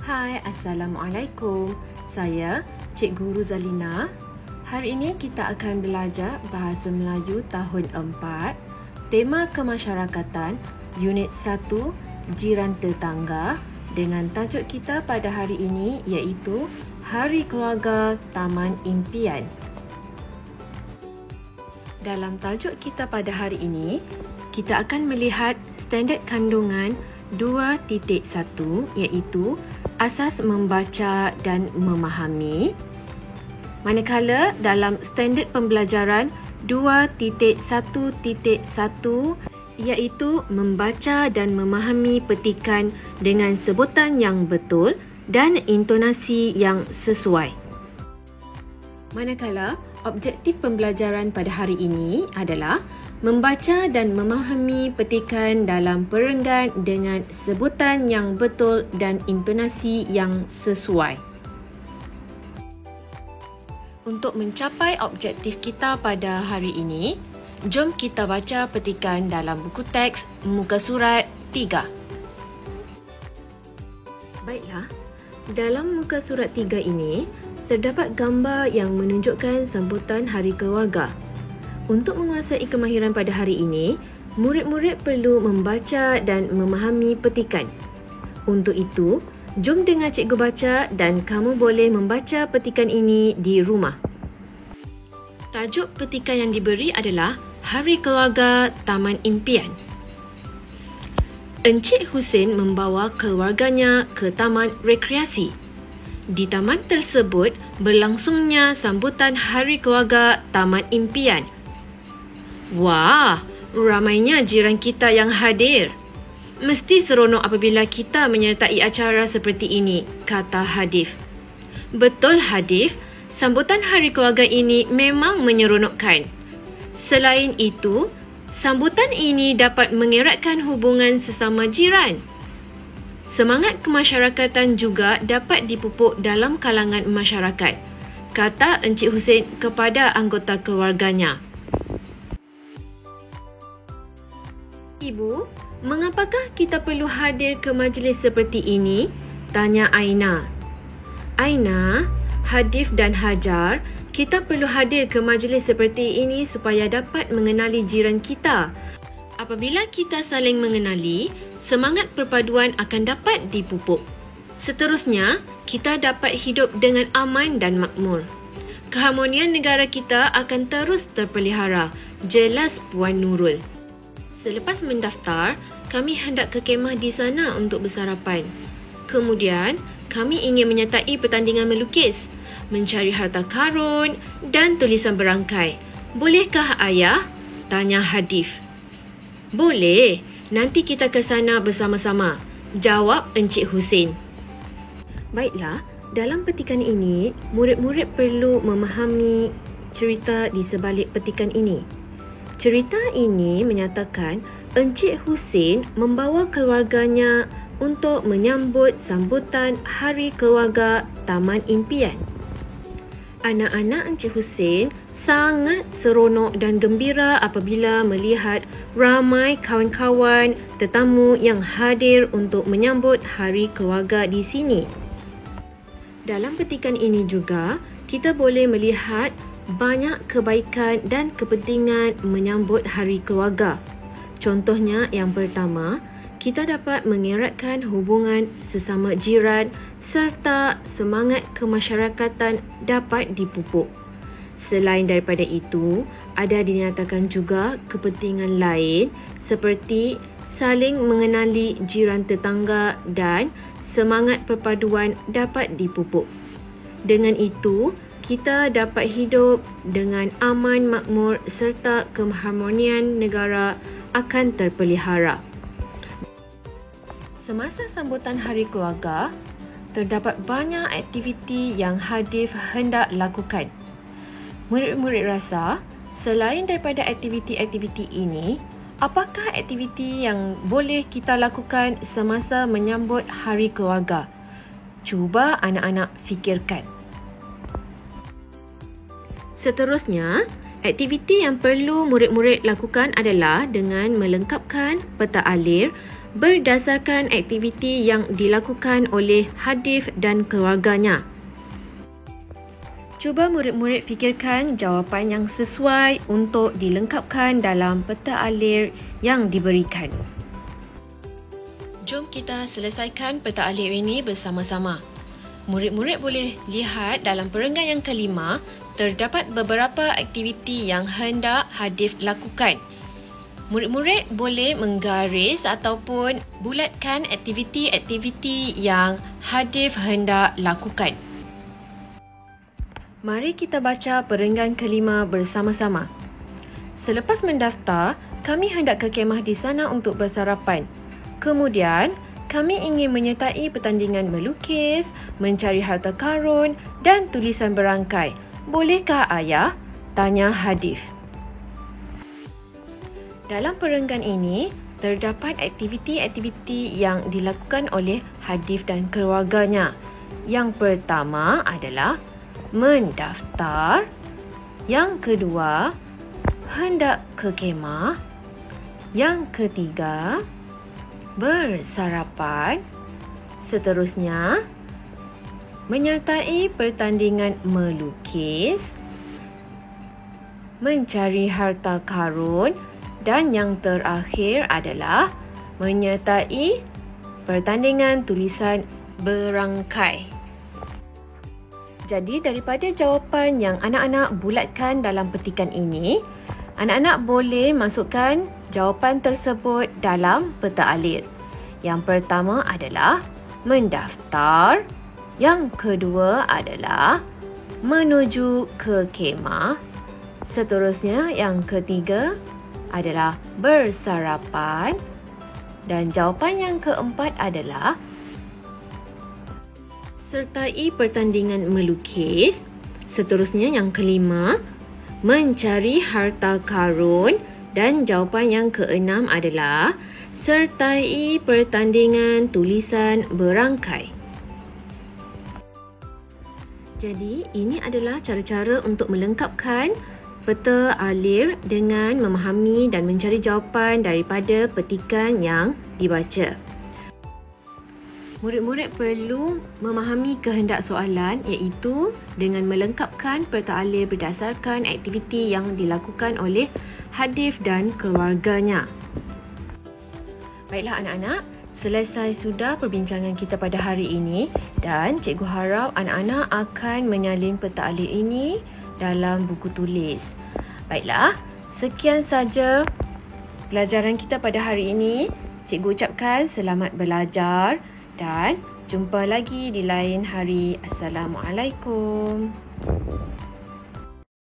Hai, Assalamualaikum. Saya Cikgu Ruzalina. Hari ini kita akan belajar Bahasa Melayu tahun 4, tema kemasyarakatan, unit 1, jiran tetangga, dengan tajuk kita pada hari ini iaitu Hari Keluarga Taman Impian. Dalam tajuk kita pada hari ini, kita akan melihat standard kandungan 2.1 iaitu asas membaca dan memahami. Manakala dalam standard pembelajaran 2.1.1 iaitu membaca dan memahami petikan dengan sebutan yang betul dan intonasi yang sesuai. Manakala objektif pembelajaran pada hari ini adalah membaca dan memahami petikan dalam perenggan dengan sebutan yang betul dan intonasi yang sesuai. Untuk mencapai objektif kita pada hari ini, jom kita baca petikan dalam buku teks muka surat 3. Baiklah, dalam muka surat 3 ini, terdapat gambar yang menunjukkan sambutan Hari Keluarga. Untuk menguasai kemahiran pada hari ini, murid-murid perlu membaca dan memahami petikan. Untuk itu, jom dengar cikgu baca dan kamu boleh membaca petikan ini di rumah. Tajuk petikan yang diberi adalah Hari Keluarga Taman Impian. Encik Husin membawa keluarganya ke taman rekreasi. Di taman tersebut berlangsungnya sambutan Hari Keluarga Taman Impian. Wah, ramainya jiran kita yang hadir. Mesti seronok apabila kita menyertai acara seperti ini, kata Hadif. Betul Hadif, sambutan Hari Keluarga ini memang menyeronokkan. Selain itu, sambutan ini dapat mengeratkan hubungan sesama jiran. Semangat kemasyarakatan juga dapat dipupuk dalam kalangan masyarakat, kata Encik Husin kepada anggota keluarganya. Ibu, mengapakah kita perlu hadir ke majlis seperti ini? Tanya Aina. Aina, Hadif dan Hajar, kita perlu hadir ke majlis seperti ini supaya dapat mengenali jiran kita. Apabila kita saling mengenali, semangat perpaduan akan dapat dipupuk. Seterusnya, kita dapat hidup dengan aman dan makmur. Keharmonian negara kita akan terus terpelihara, jelas Puan Nurul. Selepas mendaftar, kami hendak ke kemah di sana untuk bersarapan. Kemudian, kami ingin menyertai pertandingan melukis, mencari harta karun dan tulisan berangkai. Bolehkah ayah? Tanya Hadif. Boleh, nanti kita ke sana bersama-sama, jawab Encik Husin. Baiklah, dalam petikan ini, murid-murid perlu memahami cerita di sebalik petikan ini. Cerita ini menyatakan Encik Husin membawa keluarganya untuk menyambut sambutan Hari Keluarga Taman Impian. Anak-anak Encik Husin sangat seronok dan gembira apabila melihat ramai kawan-kawan tetamu yang hadir untuk menyambut Hari Keluarga di sini. Dalam petikan ini juga, kita boleh melihat banyak kebaikan dan kepentingan menyambut Hari Keluarga. Contohnya yang pertama, kita dapat mengeratkan hubungan sesama jiran serta semangat kemasyarakatan dapat dipupuk. Selain daripada itu, ada dinyatakan juga kepentingan lain seperti saling mengenali jiran tetangga dan semangat perpaduan dapat dipupuk. Dengan itu, kita dapat hidup dengan aman makmur serta keharmonian negara akan terpelihara. Semasa sambutan Hari Keluarga, terdapat banyak aktiviti yang Hadif hendak lakukan. Murid-murid rasa, selain daripada aktiviti-aktiviti ini, apakah aktiviti yang boleh kita lakukan semasa menyambut Hari Keluarga? Cuba anak-anak fikirkan. Seterusnya, aktiviti yang perlu murid-murid lakukan adalah dengan melengkapkan peta alir berdasarkan aktiviti yang dilakukan oleh Hadif dan keluarganya. Cuba murid-murid fikirkan jawapan yang sesuai untuk dilengkapkan dalam peta alir yang diberikan. Jom kita selesaikan peta alir ini bersama-sama. Murid-murid boleh lihat dalam perenggan yang kelima, terdapat beberapa aktiviti yang hendak Hadif lakukan. Murid-murid boleh menggaris ataupun bulatkan aktiviti-aktiviti yang Hadif hendak lakukan. Mari kita baca perenggan kelima bersama-sama. Selepas mendaftar, kami hendak ke kemah di sana untuk bersarapan. Kemudian, kami ingin menyertai pertandingan melukis, mencari harta karun dan tulisan berangkai. Bolehkah ayah? Tanya Hadif. Dalam perenggan ini, terdapat aktiviti-aktiviti yang dilakukan oleh Hadif dan keluarganya. Yang pertama adalah mendaftar. Yang kedua, hendak ke kemah. Yang ketiga, bersarapan. Seterusnya, menyertai pertandingan melukis, mencari harta karun dan yang terakhir adalah menyertai pertandingan tulisan berangkai. Jadi daripada jawapan yang anak-anak bulatkan dalam petikan ini, anak-anak boleh masukkan jawapan tersebut dalam peta alir. Yang pertama adalah mendaftar. Yang kedua adalah menuju ke kemah. Seterusnya yang ketiga adalah bersarapan. Dan jawapan yang keempat adalah sertai pertandingan melukis. Seterusnya yang kelima, mencari harta karun. Dan jawapan yang keenam adalah sertai pertandingan tulisan berangkai. Jadi, ini adalah cara-cara untuk melengkapkan peta alir dengan memahami dan mencari jawapan daripada petikan yang dibaca. Murid-murid perlu memahami kehendak soalan iaitu dengan melengkapkan peta alir berdasarkan aktiviti yang dilakukan oleh Hadif dan keluarganya. Baiklah anak-anak, selesai sudah perbincangan kita pada hari ini dan cikgu harap anak-anak akan menyalin peta alir ini dalam buku tulis. Baiklah, sekian saja pelajaran kita pada hari ini. Cikgu ucapkan selamat belajar dan jumpa lagi di lain hari. Assalamualaikum.